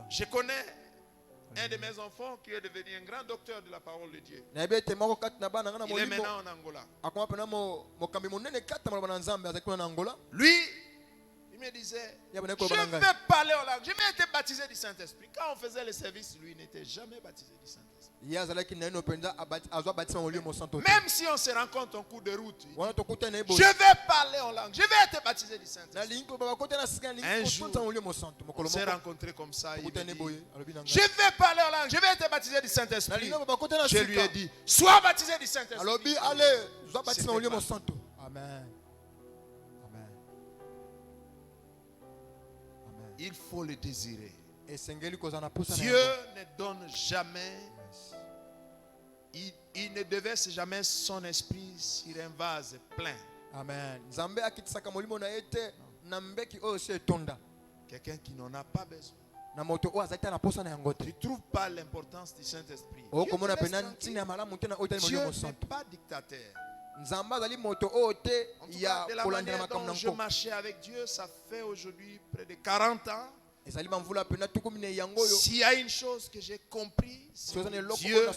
Je connais un de mes enfants qui est devenu un grand docteur de la parole de Dieu. Il est maintenant en Angola. Lui, il me disait, je vais parler en langue. Je vais être baptisé du Saint-Esprit. Quand on faisait le service, lui n'était jamais baptisé du Saint-Esprit. Même si on se rencontre en cours de route, je vais parler en langue. Je vais être baptisé du Saint-Esprit. Un jour, on s'est rencontrés comme ça. Il me dit, je vais parler en langue. Je vais être baptisé du Saint-Esprit. Je lui ai dit, sois baptisé du Saint-Esprit. Amen. Il faut le désirer. Dieu ne donne jamais, il ne déverse jamais son esprit sur un vase plein. Amen. Quelqu'un qui n'en a pas besoin. Tu ne trouves pas l'importance du Saint-Esprit. Dieu n'est pas dictateur. En tout cas, de la manière dont je marchais avec Dieu, ça fait aujourd'hui près de 40 ans. S'il y a une chose que j'ai compris, c'est que Dieu n'est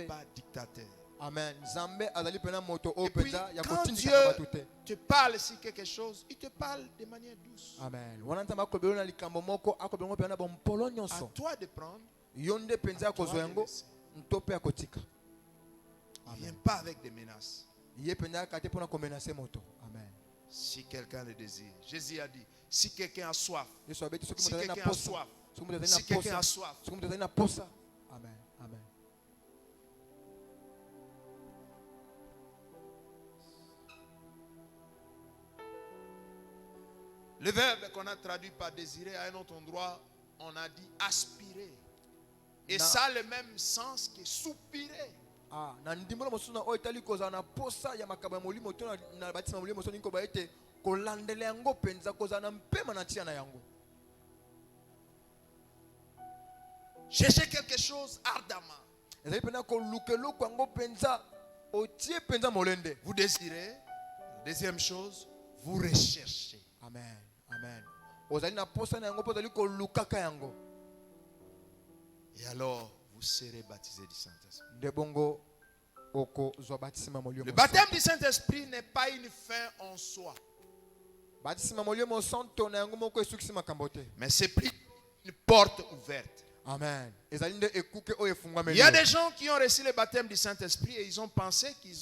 pas dictateur. Amen. Nzambe azali pena moto o Et puis, penza ya quand kotindika Dieu bato te. te parle sur quelque chose, il te parle de manière douce. Amen. Wana nzambe akobelo na likambo moko akobelo pena bompolo À nyonso. toi de prendre, Yonde penza à toi kozwa de yango laisser. ntope akotika. Ne viens pas avec des menaces. Ye penza kate pona komenase moto. Amen. Si quelqu'un le désire. Jésus a dit, si quelqu'un a soif, Yesu abeti soki si moto azali na quelqu'un a posa. soif, Soki moto azali si na quelqu'un a posa. soif, Soki moto azali na posa. Amen. Amen. le verbe qu'on a traduit par désirer à un autre endroit, on a dit aspirer. Et Na- ça a le même sens que soupirer. Ah, na ndimbola mosusu na oyo etali kozala na posa ya makabo ya molimo to na batisima molimo mosusu ningi koba ete kolandela yango penza kozala na mpema na ntina na yango. Cherchez quelque chose ardemment. Ezali pena koluka eloko yango penza otie penza molende. Vous désirez. Deuxième chose, vous recherchez. Amen. Amen. Ozali na posa na yango po ozali kolukaka yango. Et alors, vous serez baptisés du Saint-Esprit. Nde bongo oko zwa batisima molimo. Le baptême du Saint-Esprit n'est pas une fin en soi, Batisima molimo santo na yango moko esukisi makambo te. mais c'est plus une porte ouverte. Amen. Ezali nde ekuke oyo efungwameli. Il y a des gens qui ont reçu le baptême du Saint-Esprit et ils ont pensé ils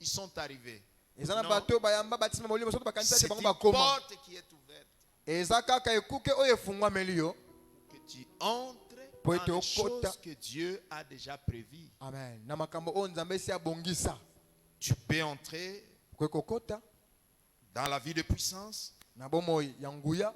sont arrivés. Ezana Non. bato bayamba batisima molimo santo bakanisa te C'est bango une bakoma. porte qui est ouverte. Eza kaka ekuke oyo efungwameli yo. Que tu entres Pour dans être les au quota. choses que Dieu a déjà prévues. Amen. Na makambo oyo nzambe si abongisa. Tu peux entrer Kwekokota dans la vie de puissance, na bomoi ya nguya,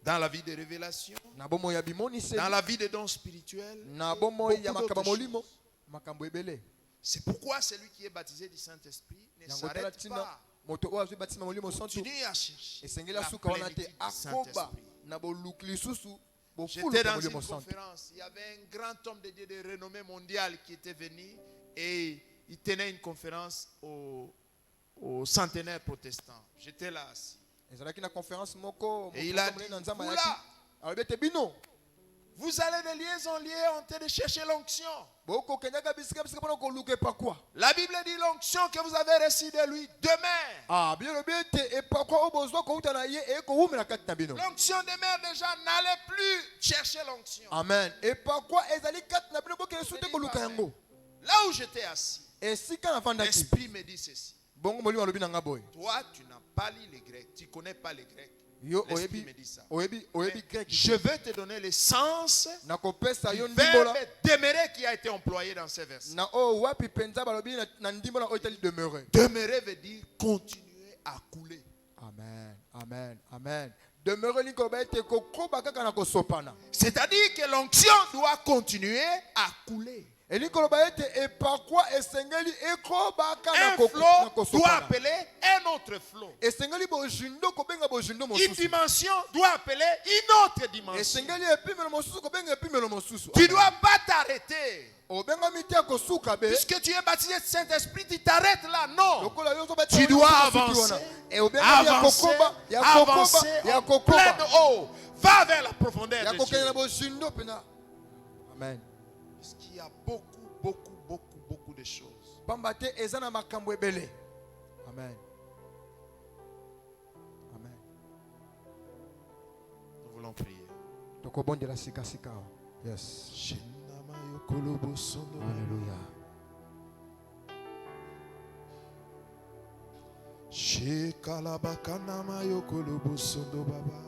dans la vie de révélation, na bomoi ya bimoniseli, dans la vie de dons spirituels. na bomoi ya Beaucoup makaba d'autres molimo, makambo ebele. C'est pourquoi celui qui est baptisé du Saint-Esprit ne Yango tala s'arrête tina pas. moto oyo azwi batisima molimo santo Continue à chercher esengeli la asuka wana te plénitude du akoba Saint-Esprit. na boluki lisusu bofulu J'étais ya dans molimo une santo. conférence. Il y avait un grand homme de Dieu de renommée mondiale qui était venu et il tenait une conférence au centenaire protestant. J'étais là assis. Ezalaki na conférence moko Et il a dit, na nzamba vous yaki. là, Alors bete bino vous allez de liaison en lieu en train de chercher l'onction. boko kenyaka bisika bisika pona koluka epakwa. La Bible dit l'onction que vous avez reçue de lui demain. Ah bien le bete epakwa obozwa ko utana ye e ko umela kati na bino. L'onction demeure déjà, n'allez plus chercher l'onction. Amen. Epakwa ezali kati na bino boke esute koluka yango. Là où j'étais assis, Esika na fandaki. l'Esprit me dit ceci. Bongo molimo alobi na nga boy. Toi, tu n'as pas lu le grec, tu ne connais pas le grec. Yo L'Esprit oyebi me dit ça. oyebi grec. Je vais te donner le sens Na kopesa du yo verbe ndimbola demeurer qui a été employé dans ces versets. na o wapi penza balobi na ndimbola o etali demeurer. Demeurer veut dire continuer à couler. Amen. Amen. Amen. Demeurer ni ko ba ete ko koba kaka na kosopana. C'est-à-dire que l'onction doit continuer à couler. Elikolo ba ete epakwa esengeli ekobaka na Un flot doit kosopana. appeler un autre flot. Esengeli bojindo kobenga bojindo Une mosusu. dimension doit appeler une autre dimension. Esengeli epimelo mosusu kobenga epimelo mosusu. Tu ne dois pas t'arrêter. Obenga miti ya kosuka be. Puisque tu es baptisé du Saint-Esprit, tu t'arrêtes là. Non. Lokola yo zoba Tu dois avancer, E obenga ya avancer, kokoba, ya avancer kokoba, ya en plein kokoba. de haut. Va vers la profondeur Ya de kokenya Dieu. na bojindo pena. Amen. Puisqu'il y a beaucoup de choses. Pamba te eza na makambo ebele. Amen. Amen. Nous voulons prier. Tokobondela sika sika. Yes. Alléluia. Shekalabakana yokolobo sondo baba.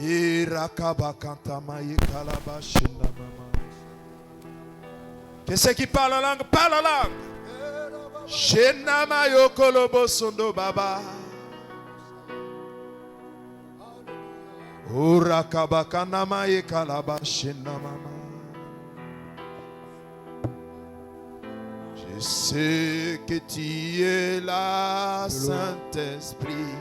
Irakabakanta mayekalaba shinda mama. Que ceux qui parlent en langue, parlent en langue. Shenama yokolobo sondo baba. Urakabakana mayekalaba shinda mama. Je sais que tu es là, Saint-Esprit.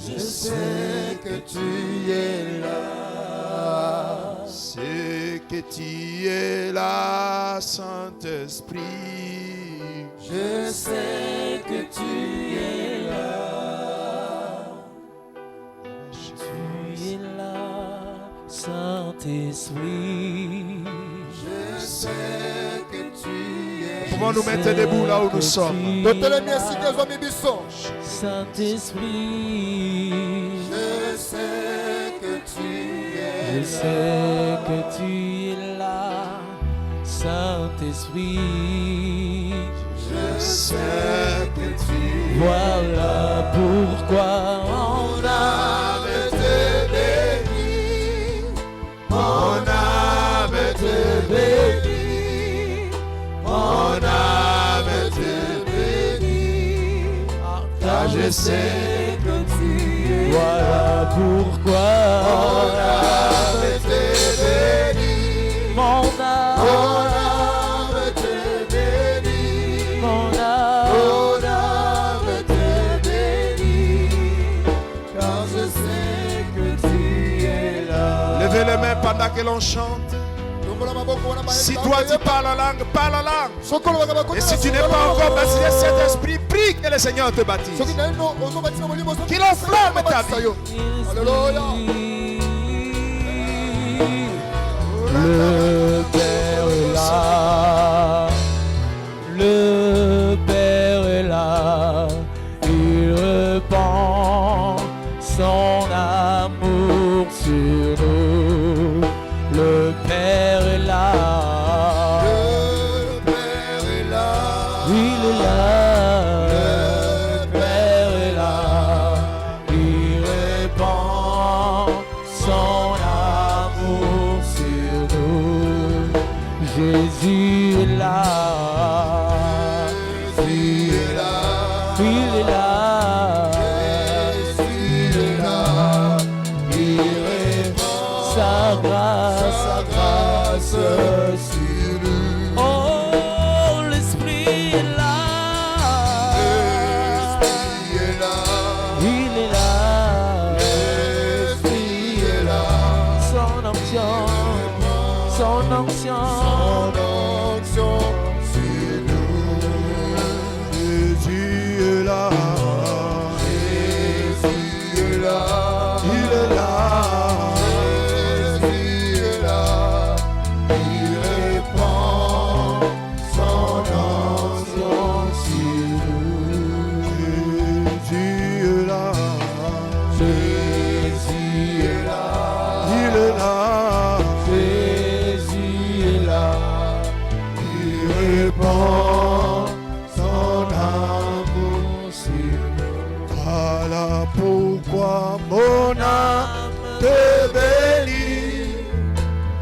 Je sais que tu es là. C'est que tu es là, Saint-Esprit. Je sais que tu es là. Tu es là, Saint-Esprit. Je sais pouvons nous mettre debout là où nous sommes. Saint-Esprit, Je sais que tu es je sais que tu es là. Saint-Esprit, Je sais que tu voilà pourquoi on a te bénit. Mon âme te bénit. Mon âme te bénit. Car je sais que tu es voilà pourquoi mon âme te bénit. mon âme, te bénit. mon âme, Mon âme te bénit. Car je sais que tu es là. Levez les mains pendant que l'on chante. Si toi tu parles en langue, parle en langue. Et si tu n'es pas encore baptisé Saint-Esprit, prie que le Seigneur te baptise. Qu'il enflamme ta vie. Alléluia. le Père est là, le Père est là, il répand son amour sur nous, le Père est là, Le Père est là. il est là, le Père est là, il répand son amour sur nous, Jésus est là, Jésus est là. il est là, Jésus est là. il répand sa grâce sur nous. Oh, l'Esprit est là, L'Esprit est là. il est là, L'Esprit est là. son onction, son onction, Son onction sur nous. Jésus est là. Jésus est là. Il est là. Jésus est là. Il répand son onction sur nous. Jésus est là. Jésus est là. Il est là. Jésus est là, Il répand son amour sur nous. Voilà pourquoi mon âme te bénit.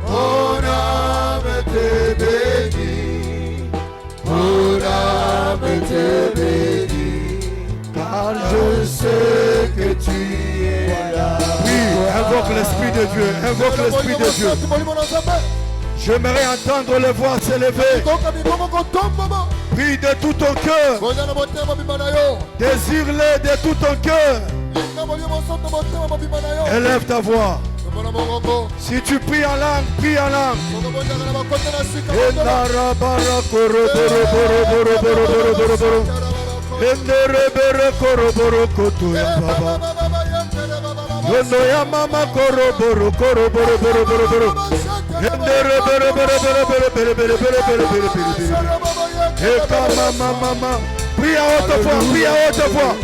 Mon âme te bénit. Mon âme te bénit. Car je sais que tu es là. Oui, invoque l'Esprit de Dieu. Invoque l'Esprit de Dieu. J'aimerais entendre les voix s'élever. Prie de tout ton cœur. Désire-le de tout ton cœur. Élève ta voix. Si tu pries en langue, prie en langue. Prie à haute voix, prie à haute voix.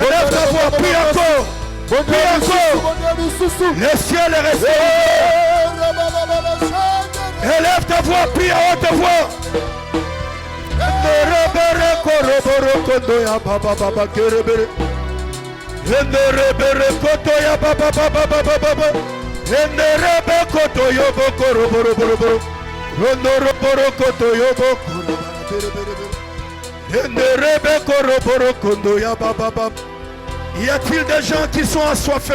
Élève ta voix, prie encore. Prie encore. Le ciel est resté. Élève ta voix, prie à haute voix. Y a-t-il des gens qui sont assoiffés?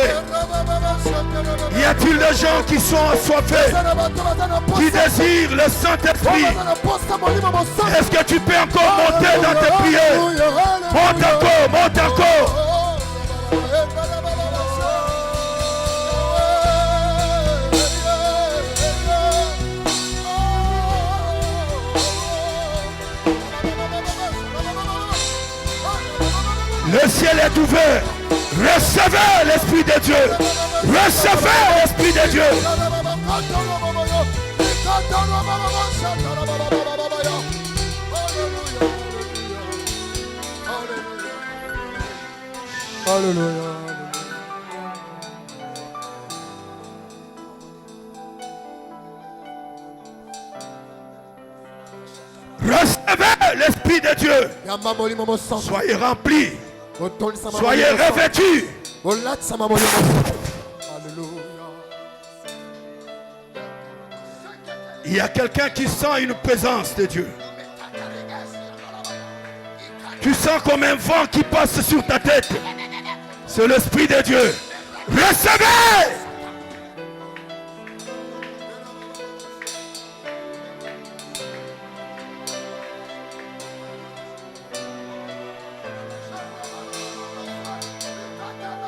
Y a-t-il des gens qui sont assoiffés, qui désirent le Saint-Esprit? Est-ce que tu peux encore monter dans tes prières? Monte encore, monte encore. Le ciel est ouvert. Recevez l'Esprit de Dieu. Recevez l'Esprit de Dieu. Alléluia. Recevez l'Esprit de Dieu. Yamba molimo mosantu. Soyez remplis. Otondisa molimo Soyez mosantu. revêtus. Olatisa molimo mosantu. Alléluia. Il y a quelqu'un qui sent une présence de Dieu. Tu sens comme un vent qui passe sur ta tête. C'est l'Esprit de Dieu. Recevez.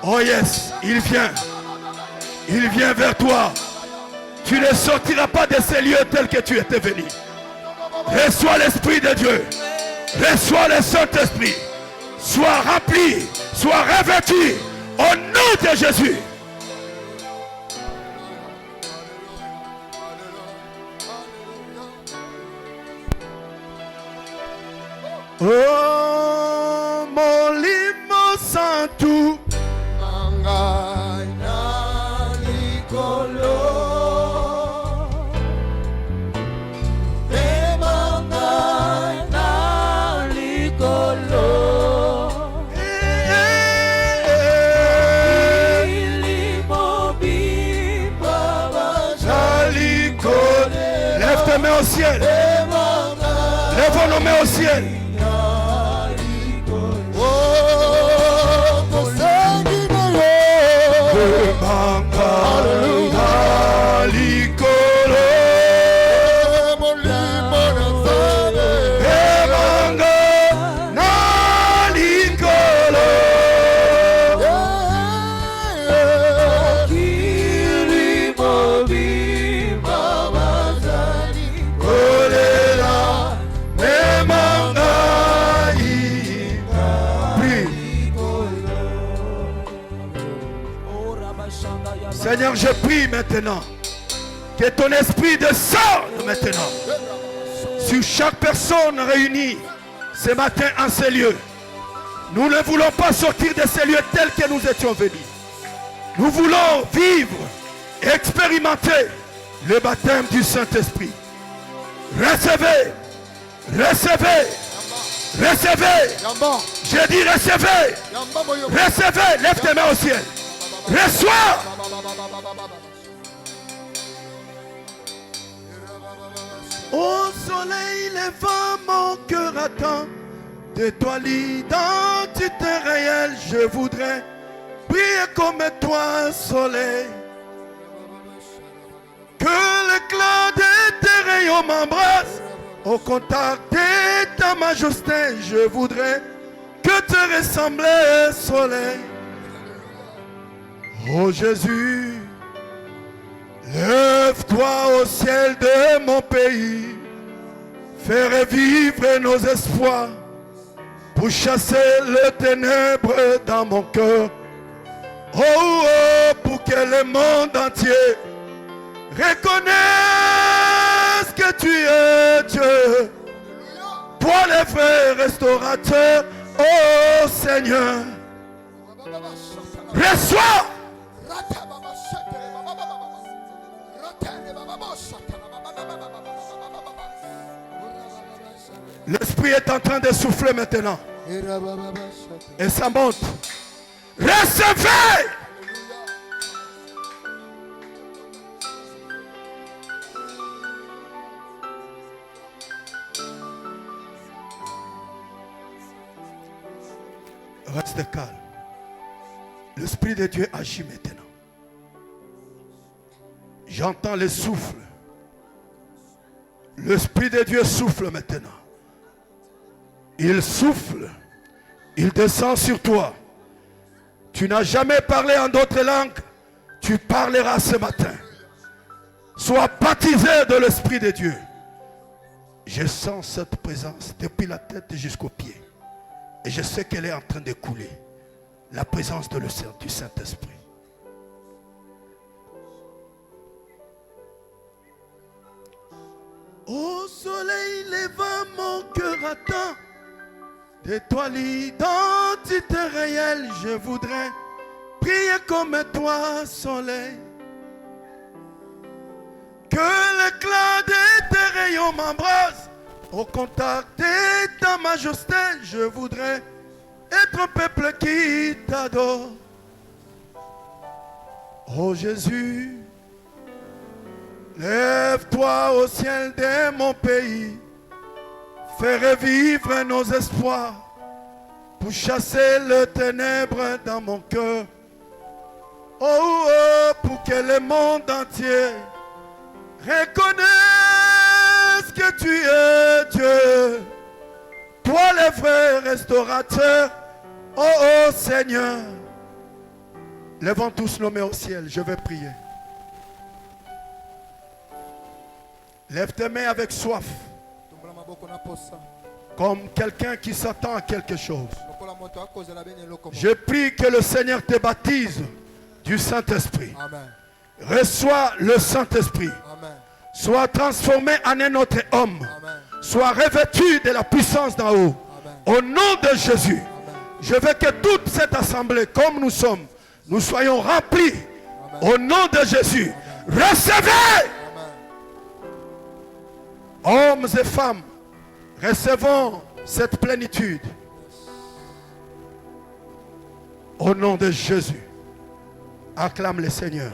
Oh yes, il vient. Il vient vers toi. Tu ne sortiras pas de ces lieux tels que tu étais venu. Reçois l'Esprit de Dieu. Reçois le Saint-Esprit. Sois rempli, sois revêtu au nom de Jésus. Oh, molimo santu. Lève tes mains au ciel. Lève nos mains au ciel. Seigneur, je prie maintenant que ton esprit descende maintenant sur chaque personne réunie ce matin en ces lieux. Nous ne voulons pas sortir de ces lieux tels que nous étions venus. Nous voulons vivre et expérimenter le baptême du Saint-Esprit. Recevez, recevez, recevez. J'ai dit recevez, recevez. Lève tes mains au ciel. Reçois. Au soleil levant, mon cœur attend de toi l'identité réelle. Je voudrais briller comme toi, soleil. Que l'éclat de tes rayons m'embrasse. Au contact de ta majesté, je voudrais que te ressembler, soleil. Oh Jésus, lève-toi au ciel de mon pays, fais revivre nos espoirs, pour chasser les ténèbres dans mon cœur. Oh, oh, pour que le monde entier reconnaisse que tu es Dieu. Toi le vrai restaurateur, oh Seigneur, reçois. L'esprit est en train de souffler maintenant. Et ça monte. Recevez. Reste calme. L'Esprit de Dieu agit maintenant. J'entends le souffle. L'Esprit de Dieu souffle maintenant. Il souffle. Il descend sur toi. Tu n'as jamais parlé en d'autres langues. Tu parleras ce matin. Sois baptisé de l'Esprit de Dieu. Je sens cette présence depuis la tête jusqu'aux pieds. Et je sais qu'elle est en train de couler. La présence de du Saint-Esprit. Au soleil levant, mon cœur attend De toi l'identité réelle, je voudrais prier comme toi, soleil. Que l'éclat de tes rayons m'embrase. Au contact de ta majesté, je voudrais être un peuple qui t'adore. Oh Jésus, lève-toi au ciel de mon pays. Fais revivre nos espoirs pour chasser le ténèbre dans mon cœur. Oh, oh, pour que le monde entier reconnaisse que tu es Dieu. Toi le vrai restaurateur. Oh, oh Seigneur. Levons tous nos mains au ciel, je vais prier. Lève tes mains avec soif. Comme quelqu'un qui s'attend à quelque chose. Je prie que le Seigneur te baptise du Saint-Esprit. Amen. Reçois le Saint-Esprit. Amen. Sois transformé en un autre homme. Amen. Sois revêtu de la puissance d'en haut. Amen. Au nom de Jésus. Amen. Je veux que toute cette assemblée, comme nous sommes, nous soyons remplis. Amen. Au nom de Jésus. Amen. Recevez. Amen. Hommes et femmes, recevons cette plénitude. Au nom de Jésus. Acclame le Seigneur.